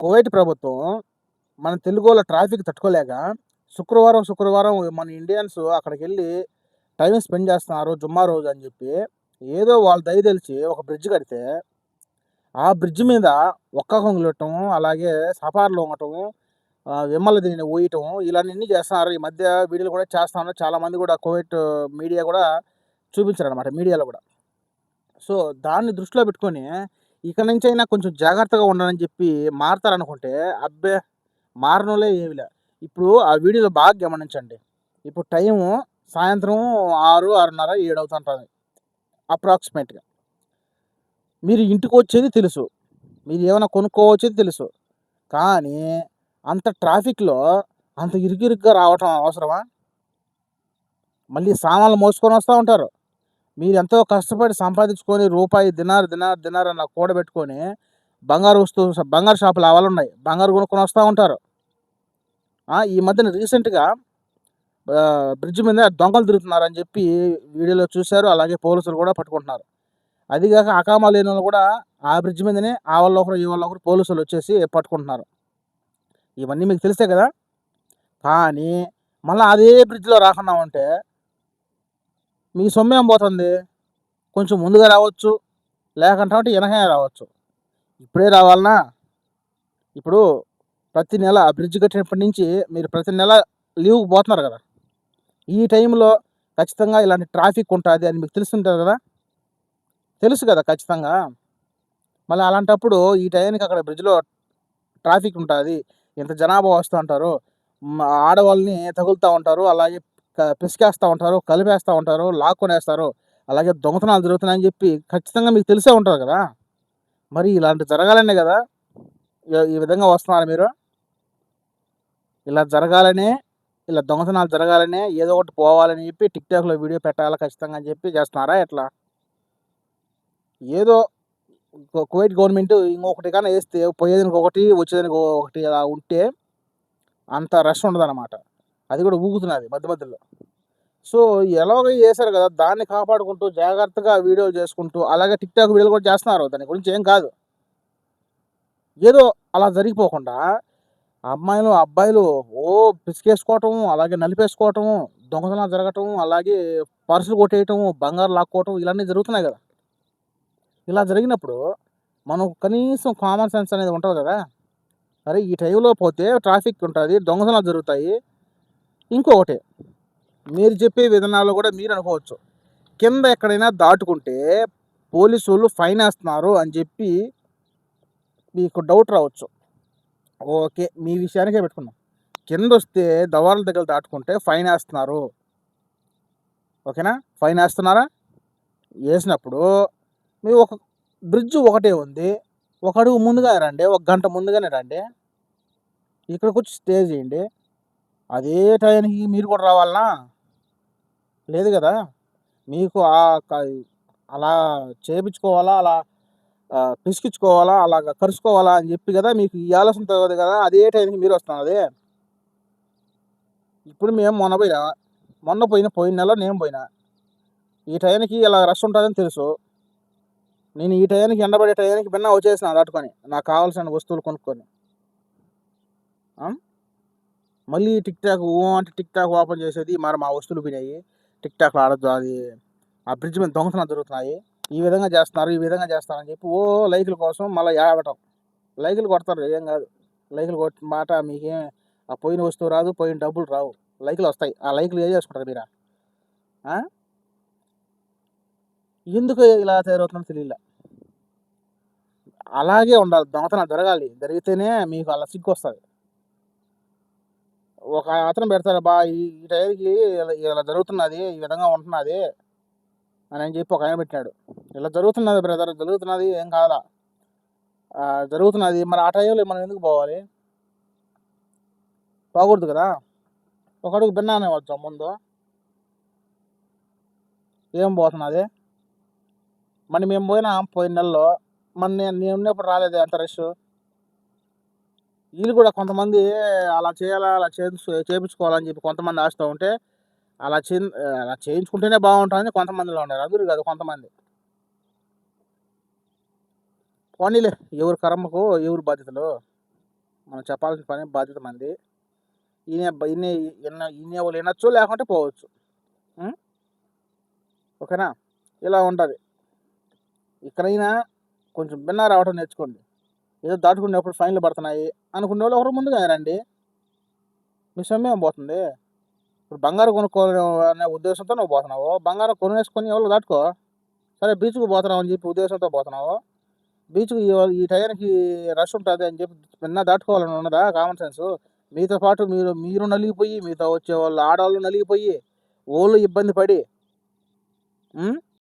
Kuwait ప్రభుత్వం మన తెలుగోళ్ళ traffic తట్టుకోలేక శుక్రవారం మన ఇండియన్స్ అక్కడికెళ్ళి టైమ్ స్పెండ్ చేస్తున్నారు జుమ్మా రోజు అని చెప్పి, ఏదో వాళ్ళ దయ తెలిచి ఒక బ్రిడ్జ్ కడితే, ఆ బ్రిడ్జ్ మీద ఒక్కకొంగులెట్టం, అలాగే సపార్లు వంగటం, విమల దీన్ని ఊయటం ఇలాన్నీ చేస్తున్నారు. ఈ మధ్య వీడియోలు కూడా చేస్తా ఉన్నారు. చాలామంది కూడా కువైట్ మీడియా కూడా చూపించారనమాట మీడియాలో కూడా. సో, దాన్ని దృష్టిలో పెట్టుకొని ఇక నుంచైనా కొంచెం జాగ్రత్తగా ఉండాలని చెప్పి మారతారనుకుంటే, అబ్బే! మారనోళ్ళే ఏమిలే. ఇప్పుడు ఆ వీడియోలో బాగా గమనించండి. ఇప్పుడు టైము సాయంత్రం 6, 6:30, 7 అవుతుంటది అప్రాక్సిమేట్‌గా. మీరు ఇంటికొచ్చేది తెలుసు. మీరు ఏమైనా కొనుక్కోవచ్చేది తెలుసు. కానీ అంత ట్రాఫిక్‌లో అంత ఇరుకిరుగ్గా రావటం అవసరమా? మళ్ళీ సామాన్లు మోసుకొని వస్తా ఉంటారు. మీరెంతో కష్టపడి సంపాదించుకొని రూపాయి దినార్ అలా కూడబెట్టుకొని బంగారు షాపులు ఆవాలున్నాయి. బంగారు కొనుక్కొని వస్తా ఉంటారు. ఈ మధ్యన రీసెంట్‌గా బ్రిడ్జ్ మీద దొంగలు తిరుగుతున్నారని చెప్పి వీడియోలో చూశారు. అలాగే పోలీసులు కూడా పట్టుకుంటున్నారు. అది గాక అకామా లేనోళ్ళు కూడా ఆ బ్రిడ్జ్ మీదనే ఆ వాళ్ళొకరు, ఈ వాళ్ళొకరు పోలీసులొచ్చేసి పట్టుకుంటున్నారు. ఇవన్నీ మీకు తెలిసే కదా! కానీ మళ్ళా అదే బ్రిడ్జ్‌లో రాకుండా ఉంటే మీ సొమ్మేం పోతుంది? కొంచెం ముందుగా రావచ్చు. లేకంటే ఎనకనే రావచ్చు. ఇప్పుడే రావాలనా? ఇప్పుడు ప్రతి నెల ఆ బ్రిడ్జ్ కట్టినప్పటి నుంచి మీరు ప్రతి నెల లీవ్‌కి పోతున్నారు కదా! ఈ టైంలో ఖచ్చితంగా ఇలాంటి ట్రాఫిక్ ఉంటాది అని మీకు తెలిసుంటది కదా! తెలుసు కదా ఖచ్చితంగా. మళ్ళీ అలాంటప్పుడు ఈ టైంకి అక్కడ బ్రిడ్జ్‌లో ట్రాఫిక్ ఉంటాది. ఇంత జనాభా వస్తూ ఉంటారు. ఆడవాళ్ళని తగులుతా ఉంటారు. అలాగే పిసికేస్తా ఉంటారు. కలిపేస్తా ఉంటారు. లాక్కొనేస్తారు. అలాగే దొంగతనాలు జరుగుతున్నాయని చెప్పి ఖచ్చితంగా మీకు తెలిసే ఉంటది కదా! మరి ఇలాంటివి జరగాలనే కదా! ఈ విధంగా వస్తున్నారా మీరు? ఇలా జరగాలనే, ఇలా దొంగతనాలు జరగాలనే, ఏదో ఒకటి పోవాలని చెప్పి టిక్‌టాక్‌లో వీడియో పెట్టాలా ఖచ్చితంగా అని చెప్పి చేస్తున్నారా ఎట్లా? ఏదో కువైట్ గవర్నమెంట్ ఇంకొకటి గాని ఏస్తే పోయేదానికి ఒకటి, వచ్చేదానికి ఒకటి అలా ఉంటే అంత రష్ ఉండదనమాట. అది కూడా ఊగుతున్నది మధ్య మధ్యలో. సో, ఎలాగో చేశారు కదా! దాన్ని కాపాడుకుంటూ జాగ్రత్తగా వీడియోలు చేసుకుంటూ, అలాగే టిక్‌టాక్ వీడియోలు కూడా చేస్తున్నారు. దాని గురించి ఏం కాదు. ఏదో అలా జరిగిపోకుండా అబ్బాయిలు పిసికేసుకోవటం, అలాగే నలిపేసుకోవటం, దొంగతనాలు జరగటం, అలాగే పర్సులు కొట్టేయటం, బంగారు లాక్కోవటం ఇలాన్నీ జరుగుతున్నాయి కదా! ఇలా జరిగినప్పుడు మనం కనీసం కామన్ సెన్స్ అనేది ఉంటది కదా! అరే! ఈ టైంలో పోతే ట్రాఫిక్ ఉంటది. దొంగతనాలు జరుగుతాయి. ఇంకొకటి మీరు చెప్పే విధానాల్లో కూడా మీరు అనుకోవచ్చు. కింద ఎక్కడైనా దాటుకుంటే పోలీసోళ్ళు ఫైనేస్తున్నారు అని చెప్పి మీకు డౌట్ రావచ్చు. ఓకే. మీ విషయానికే పెట్టుకుందాం. కిందొస్తే దవాల దగ్గర దాటుకుంటే ఫైనేస్తున్నారు. ఓకేనా? ఫైనేస్తున్నారా? ఏసినప్పుడు మీరు ఒక బ్రిడ్జ్ ఒకటే ఉంది. ఒక అడుగు ముందుగానే రండి. ఒక గంట ముందుగానే రండి. ఇక్కడికొచ్చి స్టే చేయండి. అదే టయానికి మీరు కూడా రావాలనా? లేదు గదా! మీకు అలా చేపించుకోవాలా, అలా పిసికించుకోవాలా, అలాగా కరుసుకోవాలా అని చెప్పి గదా మీకు ఈ ఆలోచన తగదు గదా! అదే టైంకి మీరొస్తున్నది. ఇప్పుడు మేము పోయిన నెల నేను పోయినా. ఈ టయానికి ఇలా రష్ ఉంటదని తెలుసు. నేను ఈ టయానికి ఎండబడే టయానికి భిన్న వచ్చేసినా దాటుకొని. నాకు కావాల్సిన వస్తువులు కొనుక్కొని. మళ్ళీ టిక్‌టాక్ అంటే టిక్‌టాక్ ఓపెన్ చేసేది మరి మా వస్తువులు పోయినాయి. టిక్‌టాక్‌లో ఆడొద్దు అది. ఆ బ్రిడ్జ్ మీద దొంగతనాలు జరుగుతున్నాయి. ఈ విధంగా చేస్తున్నారు అని చెప్పి లైకుల కోసం మళ్ళా ఏడవటం. లైకులు కొడతారు ఏం గాదు. లైకులు కొట్టిన మాట మీకేం పోయిన వస్తువు రాదు, పోయిన డబ్బులు రావు. లైకులొస్తాయి. ఆ లైకులు ఏం చేసుకుంటారు మీరా? ఆ! ఎందుకు ఇలా తయారవుతున్నారో తెలీలా. అలాగే ఉండాలి. దొంగతనాలు జరగాలి. జరిగితేనే మీకు అలా సిగ్గొస్తది. ఒక అతను పెడతాడు ఈ టైంకి ఇలా జరుగుతున్నది. ఈ విధంగా ఉంటున్నది అని చెప్పి ఒకాయన పెట్టాడు. ఇలా జరుగుతున్నది బ్రదర్ జరుగుతున్నది ఏం కాదులా. జరుగుతున్నది. మరి ఆ టైంలో మనం ఎందుకు పోవాలి? పోకూడదు కదా! ఒక అడుగు భిన్నానే వచ్చాం ముందు. ఏం పోతున్నది? మరి మేము పోయిన నెలలో. మరి నేనున్నప్పుడు రాలేదే అంత రష్. వీళ్ళు కూడా కొంతమంది అలా చేయాలా, అలా చేపించుకోవాలని చెప్పి కొంతమంది ఆశతో ఉంటే అలా చేయించుకుంటేనే బాగుంటుందని కొంతమందిలో ఉన్నారు. అందరూ కాదు కొంతమంది. పోనీలే ఎవరి కర్మకు ఎవరి బాధ్యతలు. మనం చెప్పాల్సిన పని బాధ్యత మనది. ఈయన వాళ్ళు వినొచ్చు, లేకుంటే పోవచ్చు. హ్మ్. ఓకేనా? ఇలా ఉంటది. ఇక్కడైనా కొంచెం భిన్న రావడం నేర్చుకోండి. ఏదో దాటుకునేటప్పుడు ఫైన్‌లు పడుతున్నాయి అనుకున్నోళ్ళు ఒకరు ముందుగా రండి. మీ సొమ్మేం పోతుంది? ఇప్పుడు బంగారం కొనుక్కోవాలనే అనే ఉద్దేశంతో నువ్వు పోతున్నావు. బంగారం కొనేసుకొని ఎవలో దాటుకో. సరే బీచ్‌కి పోతున్నాం అని చెప్పి ఉద్దేశంతో పోతున్నావు. బీచ్‌కి ఈ టయానికి రష్ ఉంటది అని చెప్పి భిన్న దాటుకోవాలని ఉన్నదా కామన్ సెన్సు? మీతో పాటు మీరు నలిగిపోయి, మీతో వచ్చేవాళ్ళు ఆడోళ్ళు నలిగిపోయి, వోళ్ళు ఇబ్బంది పడి హ్మ్.